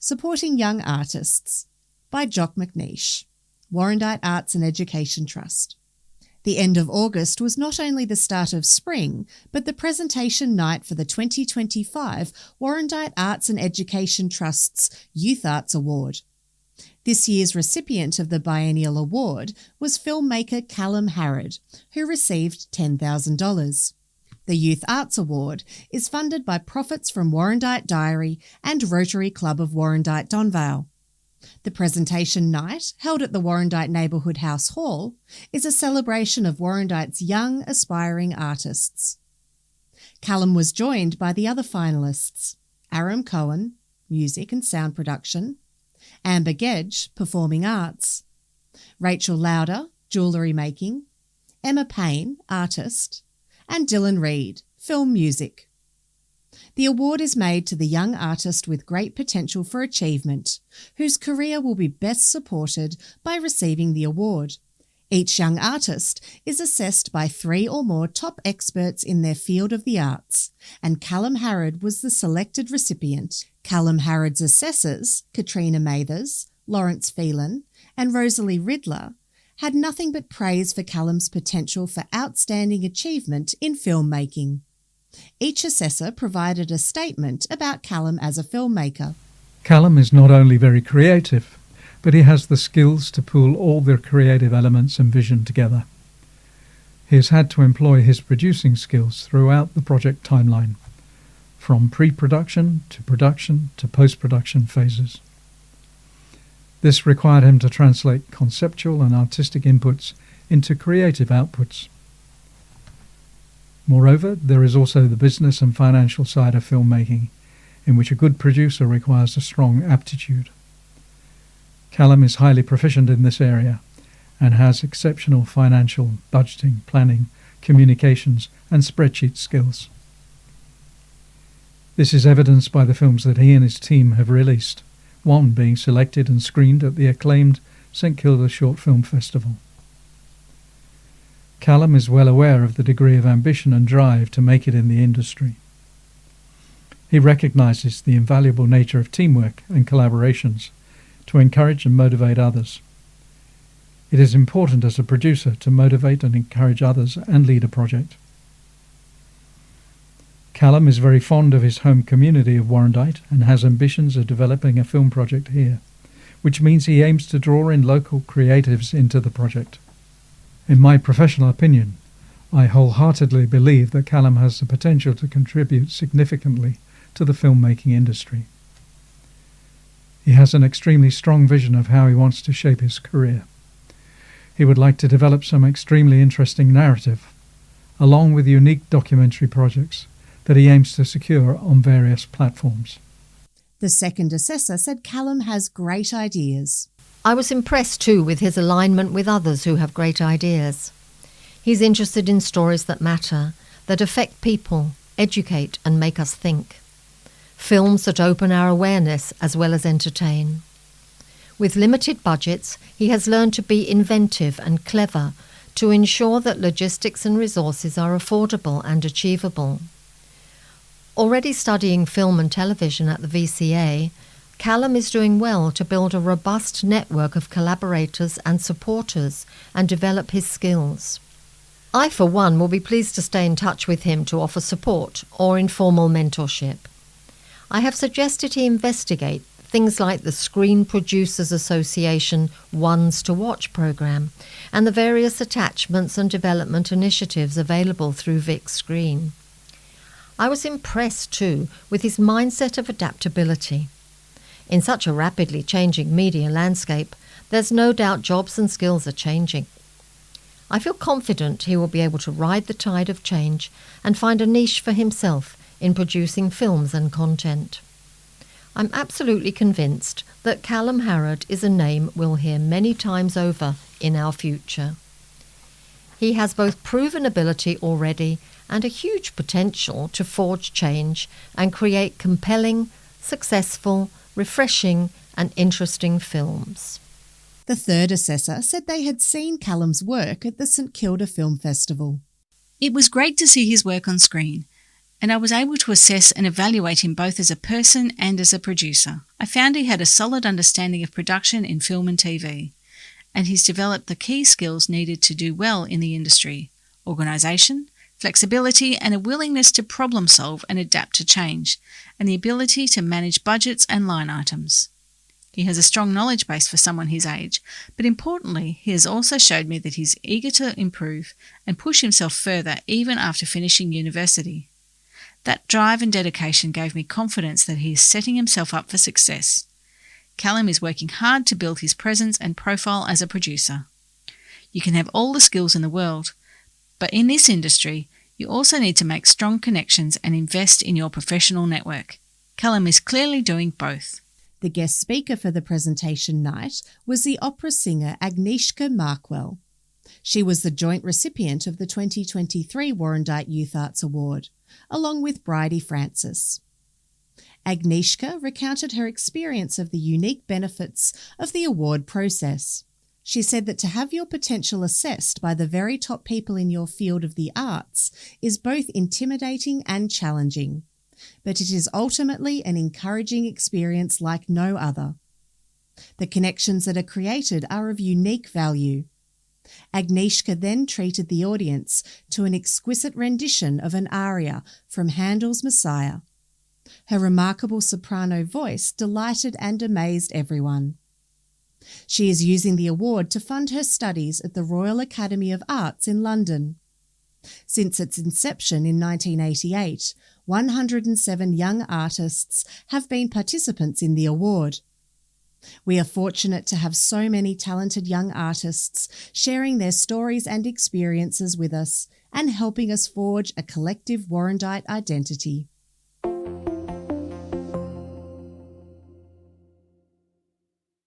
Supporting Young Artists by JOCK MACNEISH, Warrandyte Arts and Education Trust. The end of August was not only the start of spring, but the presentation night for the 2025 Warrandyte Arts and Education Trust's Youth Arts Award. This year's recipient of the biennial award was filmmaker Callum Harrod, who received $10,000. The Youth Arts Award is funded by profits from Warrandyte Diary and Rotary Club of Warrandyte Donvale. The presentation night, held at the Warrandyte Neighbourhood House Hall, is a celebration of Warrandyte's young, aspiring artists. Callum was joined by the other finalists: Aram Cohen, Music and Sound Production; Amber Gedge, Performing Arts; Rachel Lauder, Jewellery Making; Emma Payne, Artist; and Dylan Reid, Film Music. The award is made to the young artist with great potential for achievement, whose career will be best supported by receiving the award. Each young artist is assessed by 3 or more top experts in their field of the arts, and Callum Harrod was the selected recipient. Callum Harrod's assessors, Katrina Mathers, Lawrence Phelan, and Rosalie Riddler, had nothing but praise for Callum's potential for outstanding achievement in filmmaking. Each assessor provided a statement about Callum as a filmmaker. Callum is not only very creative, but he has the skills to pool all the creative elements and vision together. He has had to employ his producing skills throughout the project timeline, from pre-production to post-production phases. This required him to translate conceptual and artistic inputs into creative outputs. Moreover, there is also the business and financial side of filmmaking, in which a good producer requires a strong aptitude. Callum is highly proficient in this area and has exceptional financial, budgeting, planning, communications and spreadsheet skills. This is evidenced by the films that he and his team have released, one being selected and screened at the acclaimed St Kilda Short Film Festival. Callum is well aware of the degree of ambition and drive to make it in the industry. He recognises the invaluable nature of teamwork and collaborations to encourage and motivate others. It is important as a producer to motivate and encourage others and lead a project. Callum is very fond of his home community of Warrandyte and has ambitions of developing a film project here, which means he aims to draw in local creatives into the project. In my professional opinion, I wholeheartedly believe that Callum has the potential to contribute significantly to the filmmaking industry. He has an extremely strong vision of how he wants to shape his career. He would like to develop some extremely interesting narrative, along with unique documentary projects that he aims to secure on various platforms. The second assessor said Callum has great ideas. I was impressed too with his alignment with others who have great ideas. He's interested in stories that matter, that affect people, educate and make us think. Films that open our awareness as well as entertain. With limited budgets, he has learned to be inventive and clever to ensure that logistics and resources are affordable and achievable. Already studying film and television at the VCA, Callum is doing well to build a robust network of collaborators and supporters and develop his skills. I, for one, will be pleased to stay in touch with him to offer support or informal mentorship. I have suggested he investigate things like the Screen Producers Association Ones to Watch programme and the various attachments and development initiatives available through Vic Screen. I was impressed too with his mindset of adaptability. In such a rapidly changing media landscape, there's no doubt jobs and skills are changing. I feel confident he will be able to ride the tide of change and find a niche for himself in producing films and content. I'm absolutely convinced that Callum Harrod is a name we'll hear many times over in our future. He has both proven ability already and a huge potential to forge change and create compelling, successful, refreshing and interesting films. The third assessor said they had seen Callum's work at the St Kilda Film Festival. It was great to see his work on screen. and I was able to assess and evaluate him both as a person and as a producer. I found he had a solid understanding of production in film and TV, and he's developed the key skills needed to do well in the industry: organisation, flexibility, and a willingness to problem solve and adapt to change, and the ability to manage budgets and line items. He has a strong knowledge base for someone his age, but importantly, he has also showed me that he's eager to improve and push himself further even after finishing university. That drive and dedication gave me confidence that he is setting himself up for success. Callum is working hard to build his presence and profile as a producer. You can have all the skills in the world, but in this industry, you also need to make strong connections and invest in your professional network. Callum is clearly doing both. The guest speaker for the presentation night was the opera singer Agnieszka Markwell. She was the joint recipient of the 2023 Warrandyte Youth Arts Award, along with Bridie Francis. Agnieszka recounted her experience of the unique benefits of the award process. She said that to have your potential assessed by the very top people in your field of the arts is both intimidating and challenging, but it is ultimately an encouraging experience like no other. The connections that are created are of unique value. Agnieszka then treated the audience to an exquisite rendition of an aria from Handel's Messiah. Her remarkable soprano voice delighted and amazed everyone. She is using the award to fund her studies at the Royal Academy of Arts in London. Since its inception in 1988, 107 young artists have been participants in the award. We are fortunate to have so many talented young artists sharing their stories and experiences with us and helping us forge a collective Warrandyte identity.